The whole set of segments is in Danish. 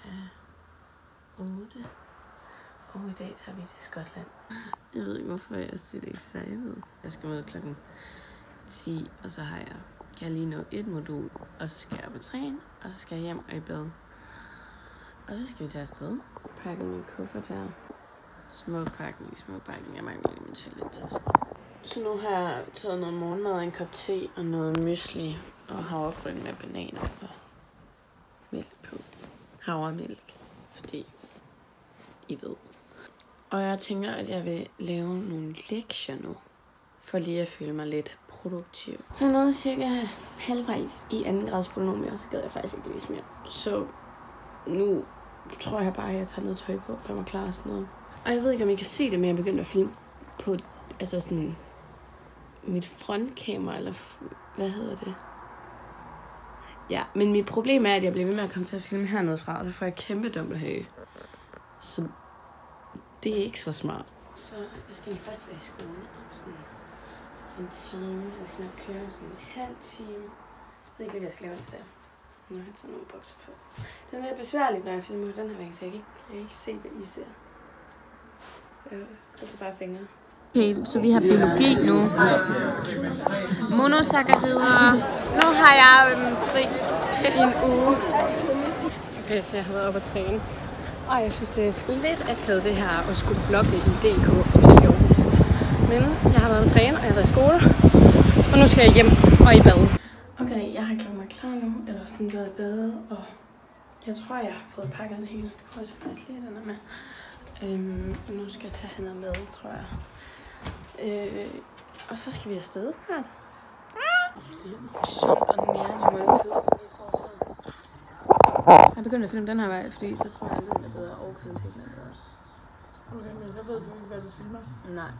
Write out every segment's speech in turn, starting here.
er 8. Og i dag tager vi til Skotland. Jeg ved ikke, hvorfor jeg er sygt excited. Jeg skal møde klokken 10, og så kan jeg lige nå et modul. Og så skal jeg op og træne, og så skal jeg hjem og i bad. Og så skal vi tage afsted. Pakket min kuffert her. Smuk pakning. Jeg mangler lige min toilettaske. Så nu har jeg taget noget morgenmad og en kop te og noget mysli og havregryn med bananer og mælk på. Havremælk, fordi I ved. Og jeg tænker, at jeg vil lave nogle lektier nu, for lige at føle mig lidt produktiv. Så jeg nåede cirka halvvejs i 2. grads polynomier, så gad jeg faktisk ikke læse mere. Så nu tror jeg bare, at jeg tager noget tøj på, for mig klar og sådan noget. Og jeg ved ikke, om I kan se det, men jeg begyndte at filme på sådan mit frontkamera, eller hvad hedder det? Ja, men mit problem er, at jeg bliver ved med at komme til at filme hernede fra, og så får jeg kæmpe dobbelthage. Så det er ikke så smart. Så jeg skal lige først være i skole om sådan en time. Jeg skal nok køre om sådan en halv time. Jeg ved ikke, hvad jeg skal lave det der. Nu har jeg taget nogle bukser på. Det er lidt besværligt, når jeg filmer på den her væg, så jeg kan ikke se, hvad I ser. Jeg krydser bare fingre. Okay, så vi har biologi nu. Monosaccharider. Nu har jeg fri i en uge. Okay, så jeg har været oppe at træne. Og jeg synes, det er lidt akavet det her at skulle vlogge i DK, specielt i Aarhus. Men jeg har været at træne, og jeg har været i skole. Og nu skal jeg hjem og i bad. Okay, jeg har gjort mig klar nu, eller sådan været i bad, og jeg tror, jeg har fået pakket det hele. Jeg prøver faktisk lige, den er med. Og nu skal jeg tage hende med, tror jeg. Og så skal vi afsted snart. Sundt og nærende måltid. Jeg begyndte at filme den her vej, fordi så tror jeg, at lyden er bedre og kvaliteten er bedre. Okay, men så ved du ikke, hvad du filmer? Nej.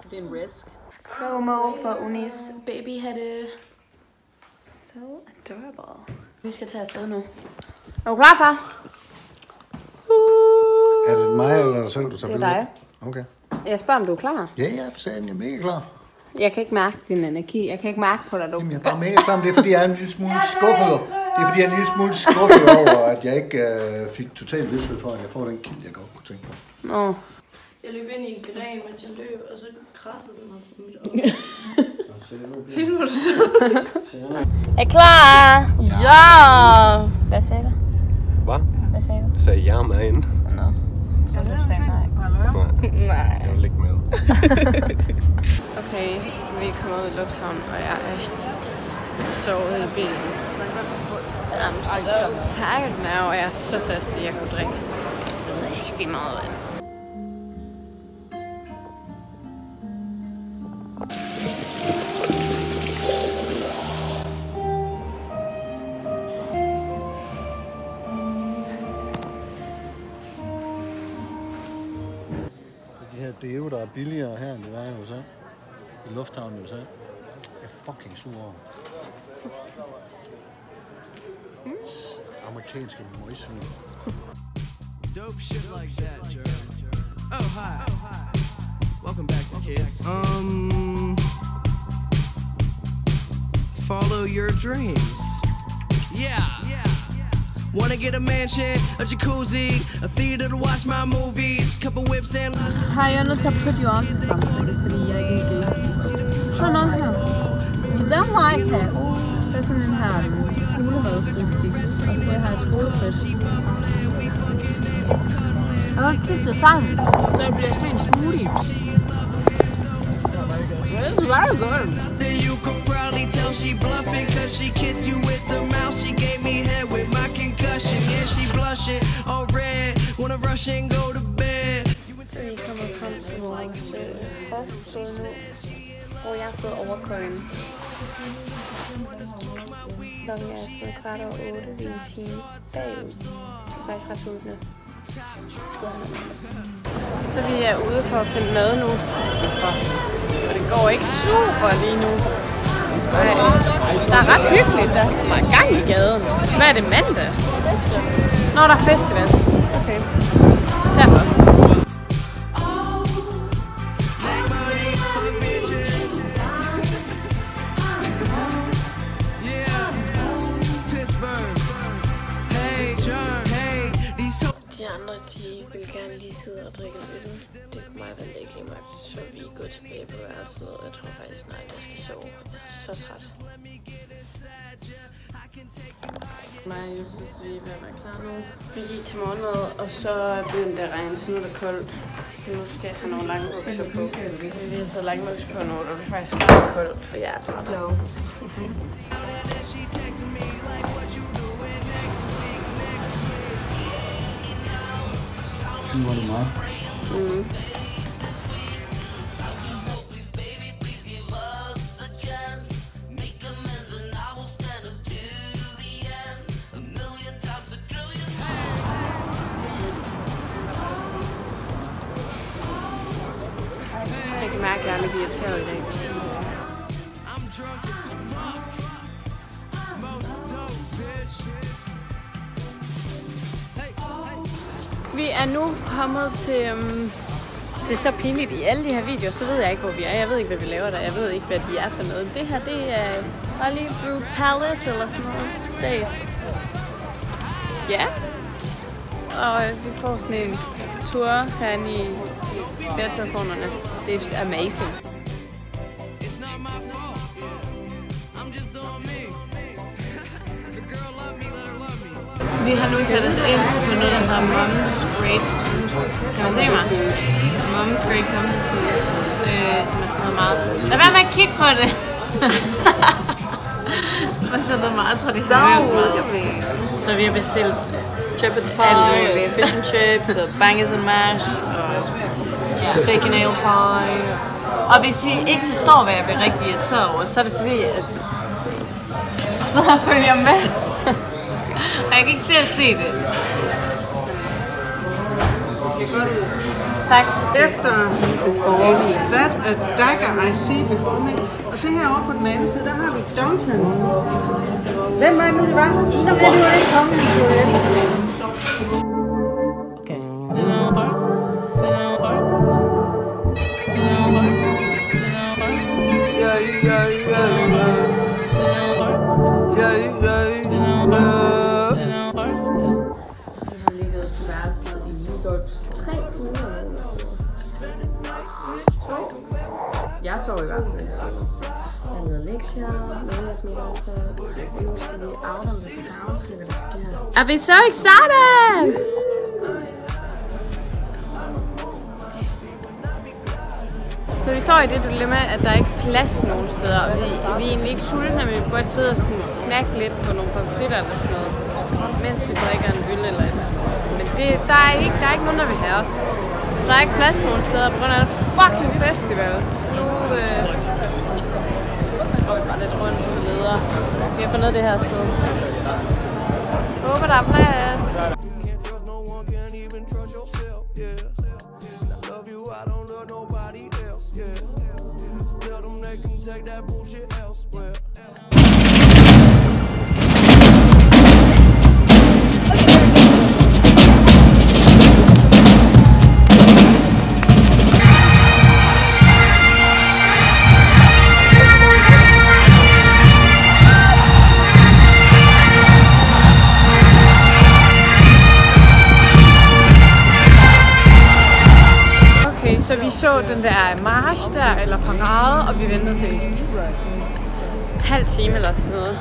Så det er en risk. Promo for Unis babyhatte. So adorable. Vi skal tage afsted nu. Er du klar, far? Er det mig, eller er det selv, du tager billeder? Det er dig. Okay. Jeg spørger, om du er klar. Ja, jeg er mega klar. Jeg kan ikke mærke din energi. Jeg kan ikke mærke på dig, du. Jamen, jeg er bare mega klar, men det er, fordi jeg er en lille smule skuffet. Over, at jeg ikke fik total vidsthed for, at jeg får den kild, jeg godt kunne tænke mig. Nå. Jeg løb ind i en gren, mens jeg løb, og så krassede den mig på mit øje. Filmer du så? Er klar? Ja! Hvad sagde du? Hvad? Hvad sagde du? Jeg sagde, jeg er med inde. Nå. Så du sagde nej. Nej. Jeg vil ikke med. Okay, vi er kommet ud i lufthavnen, og jeg er sovet i bilen. I'm so tired now, og jeg er så tørstig, jeg kunne drikke rigtig meget vand. De her deo, der er billigere her, end det var i USA. I lufthavnen i USA. Jeg er fucking sur over. Amerikanske møgsvin. Dope shit like that, Jeremy. Oh, hi. Welcome back to Kids. Follow your dreams. Yeah. Wanna get a mansion, a jacuzzi, a theater to watch my movies, couple whips and... Hej, jeg er nødt til at put you on to something, fordi jeg ikke er gay. Turn on her. You don't like it. Det er sådan en her fuglemadstik, og så har jeg skolefisk. Jeg har ikke det sammen, så det bliver sådan en smoothie. This is very good. You could probably tell she bluffing, cause she kissed you with the mouth. She gave me head with my concussion. Yeah, she blushing, all red. Wanna rush and go to bed. Så vi kommer frem til vores hostel nu, hvor jeg har fået overkøjen. Klokken er sådan 7:15, vi er en time bagud. Det er faktisk ret udne. Så vi er ude for at finde mad nu. Og det går ikke super lige nu. Nej, der er ret hyggeligt, der er gang i gaden. Hvad er det, mandag? Nå, der er festival. Okay. Derfor. Pittsburgh. Hey, John. så vi går tilbage på værelset. Jeg tror faktisk snart, jeg skal sove. Jeg er så træt. Mig og Justus, vi er ved at være klar nu. Vi gik til morgenmad, og så begyndte det at regne, så nu er det koldt. Nu skal jeg have nogle lange bukser på. Vi har taget lange bukser på nu, og det er faktisk meget koldt, og jeg er træt. Filmer du meget? Jeg kan mærke, at jeg er lidt irriteret i dag. Vi er nu kommet til... det er så pinligt i alle de her videoer, så ved jeg ikke, hvor vi er. Jeg ved ikke, hvad vi laver der. Jeg ved ikke, hvad de er for noget. Det her, det er Hollywood Palace eller sådan noget. Stays. Ja. Og vi får sådan en tur herinde i bærtelefonerne. Det er amazing. Vi har nu sat os ind på noget, der hedder Mom's Great. Kan man se mig? Mom's Great Comfort Food, som er sådan noget meget... Lad være med at kigge på det! Og sådan noget meget traditionelt mad. Så vi har bestilt Shepherd's pie, fish and chips, og bangers and mash, og steak and ale pie. Og hvis I ikke forstår, hvad jeg bliver rigtig irriteret over, så er det fordi, at... så følger jeg med. Og jeg kan ikke selv se det. Tak. Efter that a dagger I see before me. Og se herovre på den anden side, der har vi Duncan. Hvem er det nu, det var? Så er det jo ikke kongen, Okay. Jeg sover i hvert fald. Jeg har lavet lektier, nogle af smidt også. Nu skal vi out on the town, se hvad der sker. Are we so excited? Så vi står i det dilemma, at der ikke er plads nogen steder, og vi er egentlig ikke sultne, men vi kan godt sidde og sådan snakke lidt på nogle pomfritter eller sådan noget, mens vi drikker en øl eller et. Men der er ikke nogen, der vil have os. Der er ikke plads nogen steder på grund af en fucking festival. Så nu går vi bare lidt rundt og leder. Vi har fundet det her sted. Jeg håber, der er plads. Så vi så den der march der, eller parade, og vi ventede seriøst halv time eller sådan noget.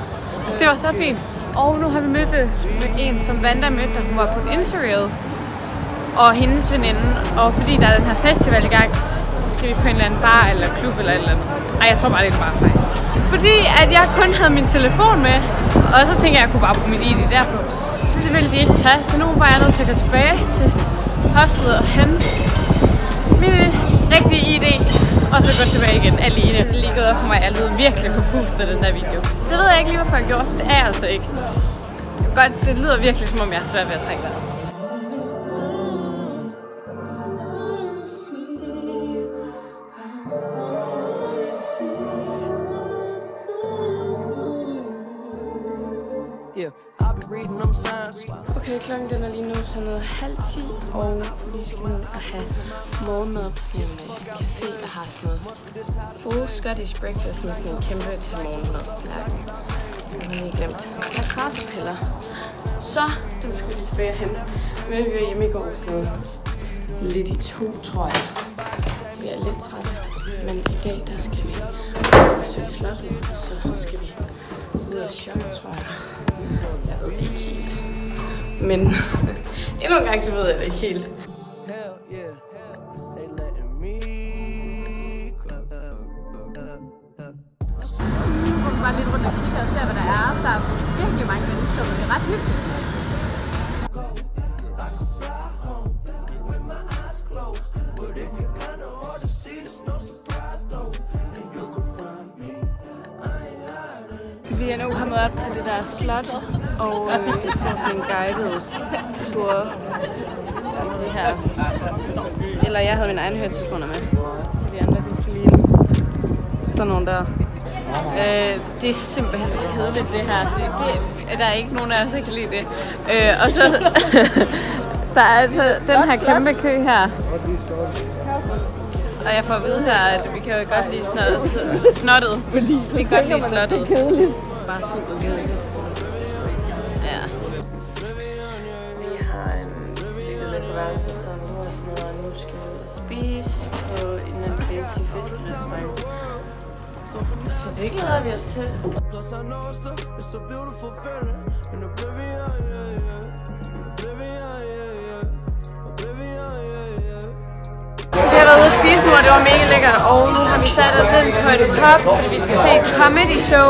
Det var så fint. Og nu har vi mødt med en, som Vanda mødte, da hun var på Interrail. Og hendes veninde. Og fordi der er den her festival i gang, så skal vi på en eller anden bar eller klub eller et eller andet. Ej, jeg tror bare, det er en bar faktisk. Fordi at jeg kun havde min telefon med, og så tænkte jeg kunne bare bruge mit ID derpå. Så det ville de ikke tage, så nu var jeg nødt til at gå tilbage til hostelet og hente min rigtige ID, og så gå tilbage igen alene. Så lige gået op for mig, jeg lød virkelig forpustet af den der video. Det ved jeg ikke lige, hvorfor jeg gjorde. Det er jeg altså ikke. Godt, det lyder virkelig, som om jeg har svært ved at trække vejret. Okay, klokken den er lige nu sådan noget 9:30, og vi skal ned og have morgenmad på sådan en café, der har sådan noget full Scottish breakfast, sådan en kæmpe til morgenmadsnack. Jeg har lige glemt lakridsepiller. Så dem skal vi lige tilbage og hente. Men vi var hjemme i går sådan noget lidt i 2, tror jeg. Vi er lidt trætte, men i dag der skal vi besøge slottet, og så skal vi ud og shoppe, tror jeg. Jeg ved det ikke helt. Men endnu en gang så ved jeg det ikke helt. Vi går bare lidt rundt og kigger og ser, hvad der er. Der er virkelig mange mennesker, men det er ret hyggeligt. Vi er nu kommet op til det der slot og får sådan en guided tur i det her. Eller jeg havde mine egne høretelefoner med, så de andre de skal lige sådan nogle der. Det er simpelthen så kedeligt det her. Der er ikke nogen af os, der kan lide det. Og så der er altså den her kæmpe kø her. Og jeg får at vide her, at vi kan jo godt lide snottet. Vi kan godt lide slottet. Bare super kedeligt. Ja. Vi har ligget lidt på værelset og taget nu og sådan noget, og nu skal vi ud og spise på en eller anden fancy fiskerestaurant. Så det glæder vi os til. Vi har været ude at spise nu, og det var mega lækkert, og nu har vi sat os ind på et pub, fordi vi skal se et comedy show.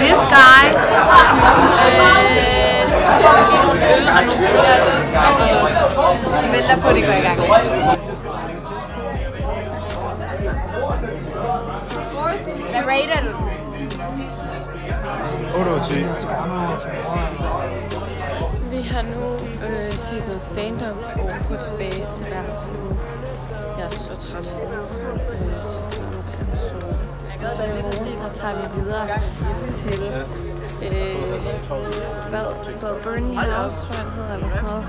This guy. Så får vi lige nogle øl og nogle glas. Vi venter på, at det går i gang. Hvad rater du? 8 ud af 10. Vi har nu set noget stand-up og gå tilbage til værelset. Jeg er så træt. Så glæder mig til at sove. Så i morgen der tager vi videre til Bernie House, tror jeg det hedder, eller sådan noget.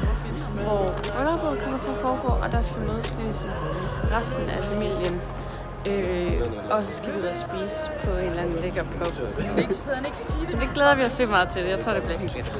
Hvor brylluppet kommer til at foregå, og der skal vi mødes med ligesom resten af familien. Og så skal vi ud og spise på en eller anden lækker pub. Det glæder vi os så meget til. Jeg tror, det bliver hyggeligt.